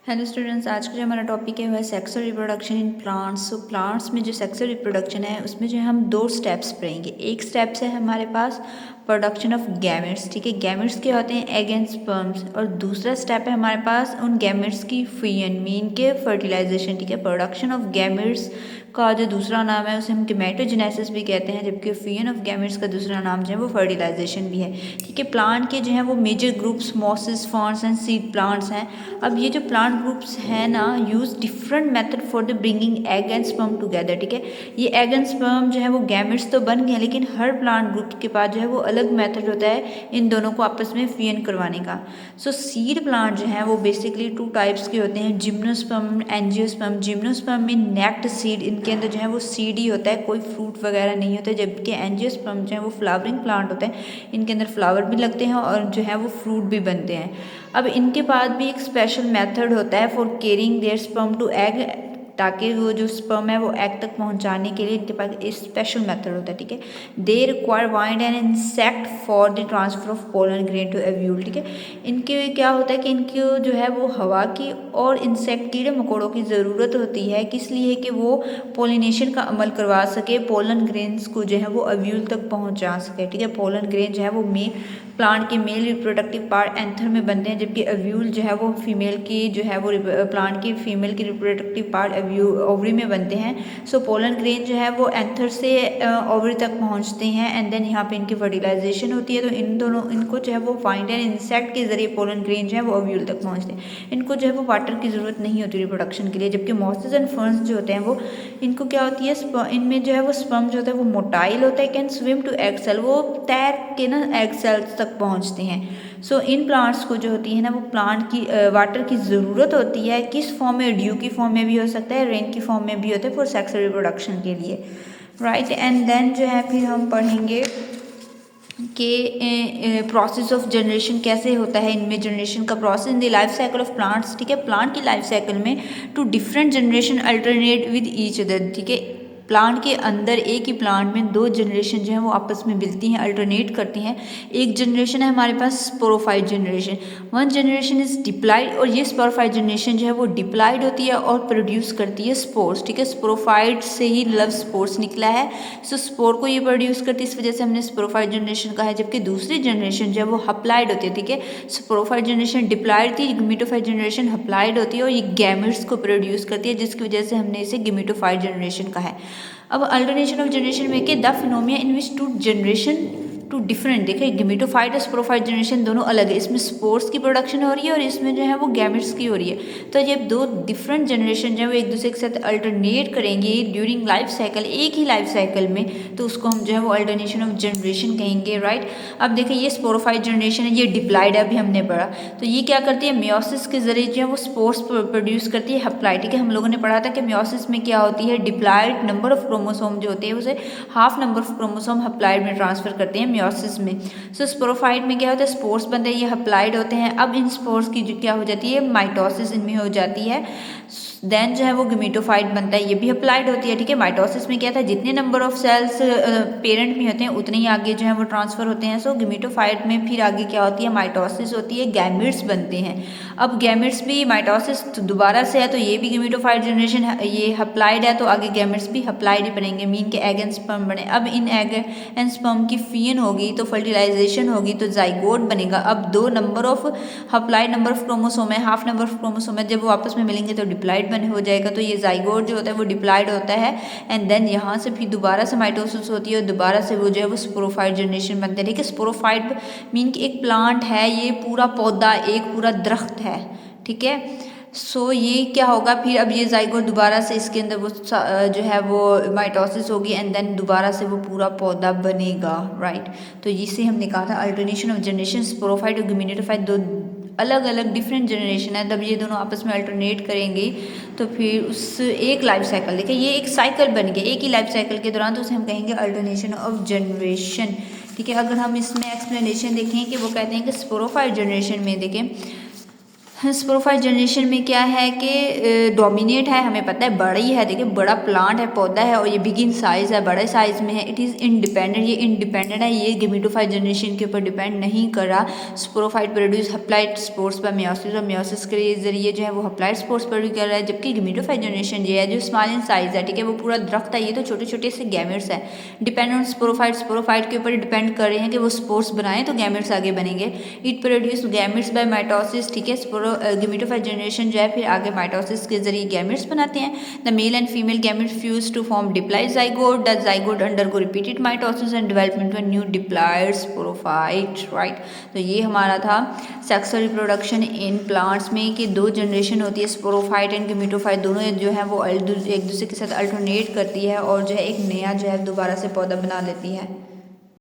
Hello students, आज का जो हमारा टॉपिक है वह sexual reproduction in plants. So plants में जो सेक्सुअल रिप्रोडक्शन है उसमें जो है हम दो स्टेप्स पढ़ेंगे। एक स्टेप है हमारे पास प्रोडक्शन ऑफ गैमेट्स, ठीक है। गैमेट्स क्या होते हैं? Egg and sperms. और दूसरा स्टेप है हमारे पास उन गैमेट्स की फ्यूजन मीन के फर्टिलाइजेशन, ठीक है। प्रोडक्शन ऑफ गैमेट्स का जो दूसरा नाम है उसे हम गेमेटोजेनेसिस भी कहते हैं, जबकि फ्यूजन ऑफ गैमेट्स का दूसरा नाम जो है वो फर्टिलाइजेशन भी है, ठीक है। प्लांट के जो है वो major groups mosses, ferns and seed plants हैं। अब ये जो प्लांट ग्रुप्स हैं ना, use different method for the bringing egg and sperm together, ठीक है। ये एग एंड स्पर्म जो है वो गैमेट्स तो बन गए, लेकिन हर प्लांट ग्रुप के पास जो है वो अलग मेथड होता है इन दोनों को आपस में फ्यूजन करवाने का। सो सीड प्लांट जो है वो बेसिकली टू टाइप्स के होते हैं, जिम्नोस्पर्म, एंजियोस्पर्म। जिम्नोस्पर्म में नेक्ट सीड, इनके अंदर जो है वो सीड ही होता है, कोई फ्रूट वगैरह नहीं होता है। जबकि एंजियोस्पर्म जो है वो फ्लावरिंग प्लांट होते हैं, इनके अंदर फ्लावर भी लगते हैं और जो है वो फ्रूट भी बनते हैं। अब इनके पास भी एक स्पेशल मेथड होता है for carrying their sperm to egg, ताकि वो जो स्पर्म है वो एग तक पहुंचाने के लिए इनके पास एक स्पेशल मेथड होता है, ठीक है। They require wind and insect for the transfer of pollen grain to ovule, ठीक है। इनके क्या होता है कि इनको जो है वो हवा की और इंसेक्ट, कीड़े मकोड़ों की ज़रूरत होती है, किस लिए कि वो पोलिनेशन का अमल करवा सके, पोलन ग्रेन्स को जो है वो एव्यूल तक पहुँचा सके, ठीक है। पोलन ग्रेन जो है वो प्लांट के मेल रिप्रोडक्टिव पार्ट एंथर में बनते हैं, जबकि एव्यूल जो है वो फीमेल की जो है वो प्लांट की फीमेल की रिप्रोडक्टिव पार्ट ओवरी में बनते हैं। सो पोलन ग्रेन जो है वो एंथर से ओवरी तक पहुंचते हैं एंड देन यहाँ पे इनकी फर्टिलाइजेशन होती है। तो इन दोनों इनको जो है वो फाइंड एंड इंसेक्ट के जरिए पोलन ग्रेन जो है वो ओव्यूल तक पहुँचते हैं। इनको जो है वो वाटर की ज़रूरत नहीं होती रिप्रोडक्शन के लिए। जबकि मॉसेस एंड फर्न्स जो होते हैं वो, इनको क्या होती है, इनमें जो है वो स्पर्म जो होता है वो मोटाइल होता है, can swim to egg cell, वो तैर के ना एग सेल्स तक पहुँचते हैं। सो इन प्लांट्स को जो होती है ना वो प्लांट की वाटर की ज़रूरत होती है, किस फॉर्म में? ड्यू की फॉर्म में भी हो सकता है, रेन की फॉर्म में भी होता है फॉर सेक्सुअल रिप्रोडक्शन के लिए, राइट। एंड देन जो है फिर हम पढ़ेंगे कि प्रोसेस ऑफ जनरेशन कैसे होता है इनमें, जनरेशन का process in the life cycle of plants, ठीक है। प्लांट की लाइफ साइकिल में two different generation alternate with each other, ठीक है। प्लांट के अंदर एक ही प्लांट में दो जनरेशन जो है वो आपस में मिलती हैं, अल्टरनेट करती हैं। एक जनरेशन है हमारे पास sporophyte generation, one generation is diploid, और ये स्पोरोफाइट जनरेशन जो है वो डिप्लाइड होती है और प्रोड्यूस करती है स्पोर्स, ठीक है। स्पोरोफाइट से ही लव स्पोर्स निकला है, सो स्पोर को ये प्रोड्यूस करती है, इस वजह से हमने स्पोरोफाइट जनरेशन कहा है। जबकि दूसरी जनरेशन जो है वो हप्लाइड होती है, ठीक है। स्पोरोफाइट जनरेशन डिप्लाइड थी, गिमेटोफाइट जनरेशन हप्लाइड होती है और ये गैमेट्स को प्रोड्यूस करती है, जिसकी वजह से हमने इसे गिमेटोफाइट जनरेशन कहा है। अब अल्टरनेशन ऑफ जनरेशन में के the phenomena in which two generation two different, देखिए गिमेटोफाइट और स्पोरोफाइट जनरेशन दोनों अलग है, इसमें स्पोर्स की प्रोडक्शन हो रही है और इसमें जो है वो गैमेट्स की हो रही है। तो जब दो डिफरेंट जनरेशन जो है वो एक दूसरे के साथ अल्टरनेट करेंगे ड्यूरिंग लाइफ साइकिल, एक ही लाइफ साइकिल में, तो उसको हम जो है वो अल्टरनेशन ऑफ जनरेशन कहेंगे, राइट। अब देखिए ये स्पोरोफाइट जनरेशन है, ये डिप्लाइड है, अभी हमने पढ़ा। तो ये क्या करती है, मियोसिस के जरिए जो है वो स्पोर्स प्रोड्यूस करती है, हप्लाइड, ठीक है। हम लोगों ने पढ़ा था कि मियोसिस में क्या होती है, डिप्लाइड नंबर ऑफ क्रोमोसोम जो होते हैं उसे हाफ नंबर ऑफ क्रोमोसोम हप्लाइड में ट्रांसफर करते हैं मियोसिस में। सो स्पोरोफाइट में क्या होता है, स्पोर्स बनते हैं, ये हप्लाइड होते हैं। अब इन स्पोर्स की जो क्या हो जाती है, माइटोसिस इनमें हो जाती है। देन जो है वो गिमेटोफाइट बनता है, ये भी अप्लाइड होती है, ठीक है। माइटोसिस में क्या था, जितने नंबर ऑफ सेल्स पेरेंट में होते हैं उतने ही आगे जो है वो ट्रांसफर होते हैं। सो गिमेटोफाइट में फिर आगे क्या होती है, माइटोसिस होती है, गैमेट्स बनते हैं। अब गैमेट्स भी माइटोसिस दोबारा से है तो ये भी गिमेटोफाइट जनरेशन है, ये हप्लाइड है तो आगे गैमेट्स भी हप्लाइड ही बनेंगे, मीन के एग एंड स्पर्म बने। अब इन एग एंड स्पर्म की फ्यूजन होगी तो फर्टिलाइजेशन होगी तो जाइगोट बनेगा। अब दो number of haploid number of chromosome है, हाफ नंबर ऑफ क्रोमोसोम है, जब वो आपस में मिलेंगे तो डिप्लाइड बने हो जाएगा, तो ये जाइगोट जो होता है वो डिप्लाइड होता है। एंड देन यहाँ से फिर दोबारा से माइटोसिस होती है और दोबारा से वो जो है वो स्पोरोफाइट जनरेशन बनते हैं, ठीक है। स्पोरोफाइट मीन कि एक प्लांट है, ये पूरा पौधा एक पूरा दरख्त है, ठीक है। सो ये क्या होगा फिर, अब ये जाइगोट दोबारा से इसके अंदर वो जो है वो माइटोसिस होगी एंड देन दोबारा से वो पूरा पौधा बनेगा, राइट। तो इसे हमने कहा था अल्टरनेशन ऑफ जनरेशन, स्पोरोफाइट और गिमेटोफाइट दो अलग अलग डिफरेंट जनरेशन है, तब ये दोनों आपस में अल्टरनेट करेंगे तो फिर उस एक लाइफ साइकिल, देखिए ये एक साइकिल बन गया एक ही लाइफ साइकिल के दौरान, तो उसे हम कहेंगे अल्टरनेशन ऑफ जनरेशन, ठीक है। अगर हम इसमें एक्सप्लेनेशन देखें कि वो कहते हैं कि स्पोरोफाइट जनरेशन में देखें स्पोरोफाइट जनरेशन में क्या है कि डोमिनेट है, हमें पता है बड़ा ही है, देखिए बड़ा प्लांट है, पौधा है और ये बिग इन साइज़ है, बड़े साइज़ में है। इट इज़ इंडिपेंडेंट, ये इंडिपेंडेंट है, ये गेमेटोफाइट जनरेशन के ऊपर डिपेंड नहीं कर रहा। स्पोरोफाइट प्रोड्यूस हप्लाइड स्पोर्स पर मियोसिस और मियोसिस के जरिए जो है वो हप्लाइड स्पोर्स प्रोड्यूस कर रहा है, जबकि गेमेटोफाइट जनरेशन जो है जो स्मॉल इन साइज़ है, ठीक है, वो पूरा दरख्त है, ये तो छोटे छोटे से गैमेट्स है। डिपेंड ऑन स्पोरोफाइट, स्पोरोफाइट के ऊपर डिपेंड कर रहे हैं कि वो स्पोर्स बनाएं तो गैमेट्स आगे बनेंगे। It produce gametes by mitosis, ठीक है, गेमेटोफाइट जनरेशन जो है फिर आगे माइटोसिस के जरिए गैमेट्स बनाते हैं। The male and female gamete fuse to form diploid zygote, the zygote undergo repeated mitosis and development of new diploid sporophyte, right. तो ये हमारा था सेक्सुअल रिप्रोडक्शन इन प्लांट्स में कि दो जनरेशन होती है, स्पोरोफाइट एंड गेमेटोफाइट, दोनों जो है वो एक दूसरे के साथ अल्टरनेट करती है और जो है एक नया जो है दोबारा से पौधा बना लेती है।